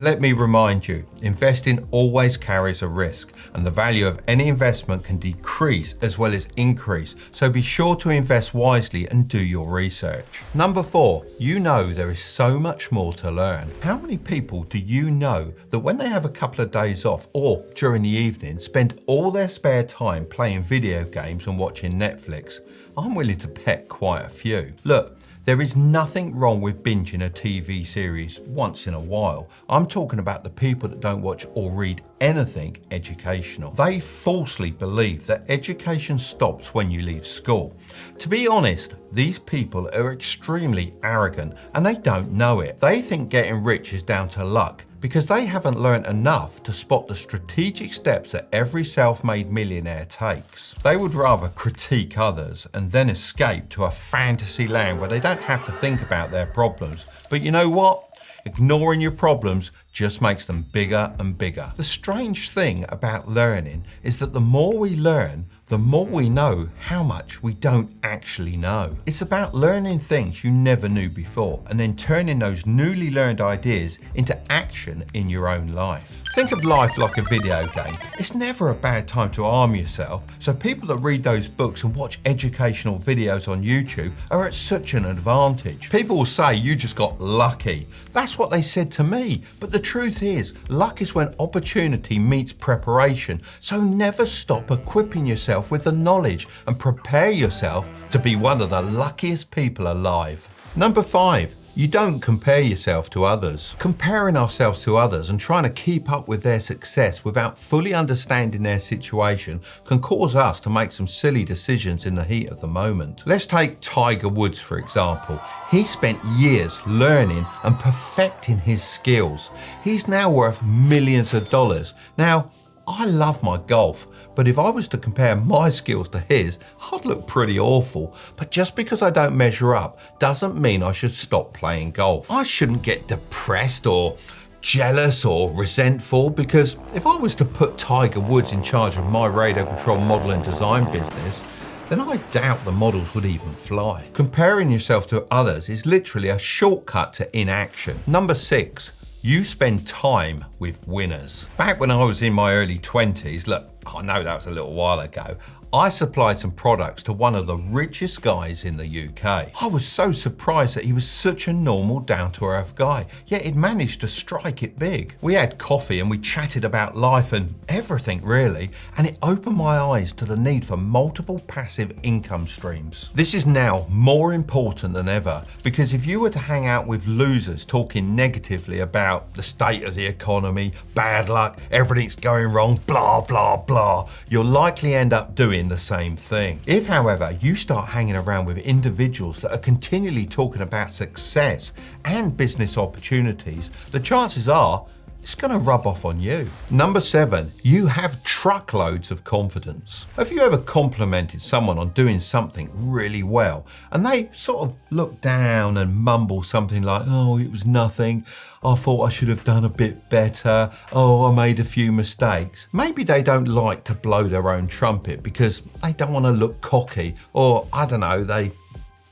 Let me remind you, investing always carries a risk, and the value of any investment can decrease as well as increase, so be sure to invest wisely and do your research. Number 4, you know there is so much more to learn. How many people do you know that when they have a couple of days off or during the evening spend all their spare time playing video games and watching Netflix? I'm willing to bet quite a few. Look, there is nothing wrong with binging a TV series once in a while. I'm talking about the people that don't watch or read anything educational. They falsely believe that education stops when you leave school. To be honest, these people are extremely arrogant and they don't know it. They think getting rich is down to luck because they haven't learned enough to spot the strategic steps that every self-made millionaire takes. They would rather critique others and then escape to a fantasy land where they don't have to think about their problems. But you know what? Ignoring your problems just makes them bigger and bigger. The strange thing about learning is that the more we learn, the more we know how much we don't actually know. It's about learning things you never knew before and then turning those newly learned ideas into action in your own life. Think of life like a video game. It's never a bad time to arm yourself, so people that read those books and watch educational videos on YouTube are at such an advantage. People will say you just got lucky. That's what they said to me, but the truth is, luck is when opportunity meets preparation, so never stop equipping yourself with the knowledge and prepare yourself to be one of the luckiest people alive. Number 5, you don't compare yourself to others. Comparing ourselves to others and trying to keep up with their success without fully understanding their situation can cause us to make some silly decisions in the heat of the moment. Let's take Tiger Woods for example. He spent years learning and perfecting his skills. He's now worth millions of dollars. Now, I love my golf, but if I was to compare my skills to his, I'd look pretty awful. But just because I don't measure up doesn't mean I should stop playing golf. I shouldn't get depressed or jealous or resentful, because if I was to put Tiger Woods in charge of my radio control model and design business, then I doubt the models would even fly. Comparing yourself to others is literally a shortcut to inaction. Number 6. You spend time with winners. Back when I was in my early 20s, look, I know that was a little while ago, I supplied some products to one of the richest guys in the UK. I was so surprised that he was such a normal, down-to-earth guy, yet he'd managed to strike it big. We had coffee and we chatted about life and everything really, and it opened my eyes to the need for multiple passive income streams. This is now more important than ever, because if you were to hang out with losers talking negatively about the state of the economy, bad luck, everything's going wrong, blah, blah, blah, you'll likely end up doing the same thing. If, however, you start hanging around with individuals that are continually talking about success and business opportunities, the chances are it's going to rub off on you. Number 7, you have truckloads of confidence. Have you ever complimented someone on doing something really well and they sort of look down and mumble something like, oh, it was nothing, I thought I should have done a bit better, oh, I made a few mistakes? Maybe they don't like to blow their own trumpet because they don't want to look cocky, or I don't know, they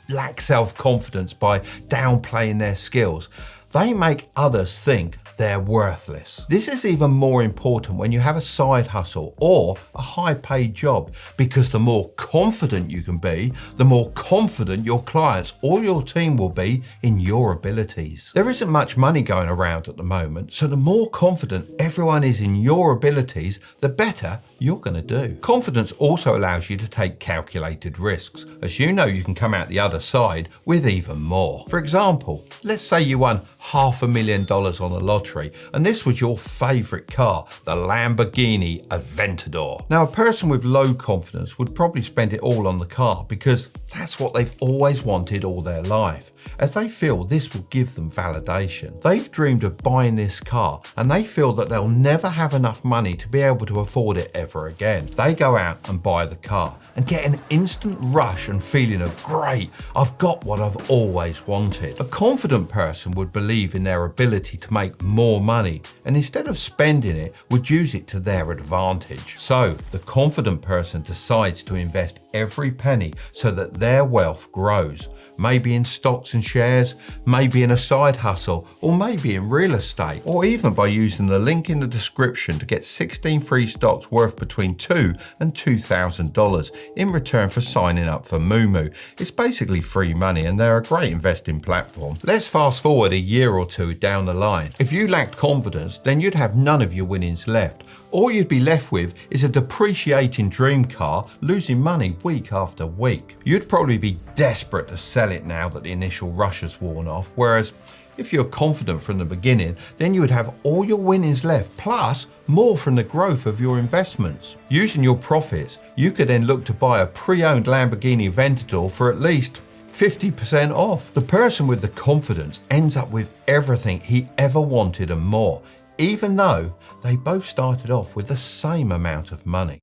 lack self-confidence by downplaying their skills. They make others think they're worthless. This is even more important when you have a side hustle or a high-paid job, because the more confident you can be, the more confident your clients or your team will be in your abilities. There isn't much money going around at the moment, so the more confident everyone is in your abilities, the better you're going to do. Confidence also allows you to take calculated risks, as you know you can come out the other side with even more. For example, let's say you won $500,000 on the lottery and this was your favorite car, the Lamborghini Aventador. Now, a person with low confidence would probably spend it all on the car because that's what they've always wanted all their life, as they feel this will give them validation. They've dreamed of buying this car and they feel that they'll never have enough money to be able to afford it ever again. They go out and buy the car and get an instant rush and feeling of, great, I've got what I've always wanted. A confident person would believe in their ability to make more money, and instead of spending it, would use it to their advantage. So the confident person decides to invest every penny so that their wealth grows, maybe in stocks and shares, maybe in a side hustle, or maybe in real estate, or even by using the link in the description to get 16 free stocks worth between $2,000 and $2,000 in return for signing up for Moomoo. It's basically free money and they're a great investing platform. Let's fast forward a year or two down the line. If you lacked confidence, then you'd have none of your winnings left. All you'd be left with is a depreciating dream car, losing money week after week. You'd probably be desperate to sell it now that the initial rush has worn off, whereas if you're confident from the beginning, then you would have all your winnings left, plus more from the growth of your investments. Using your profits, you could then look to buy a pre-owned Lamborghini Aventador for at least 50% off. The person with the confidence ends up with everything he ever wanted and more, even though they both started off with the same amount of money.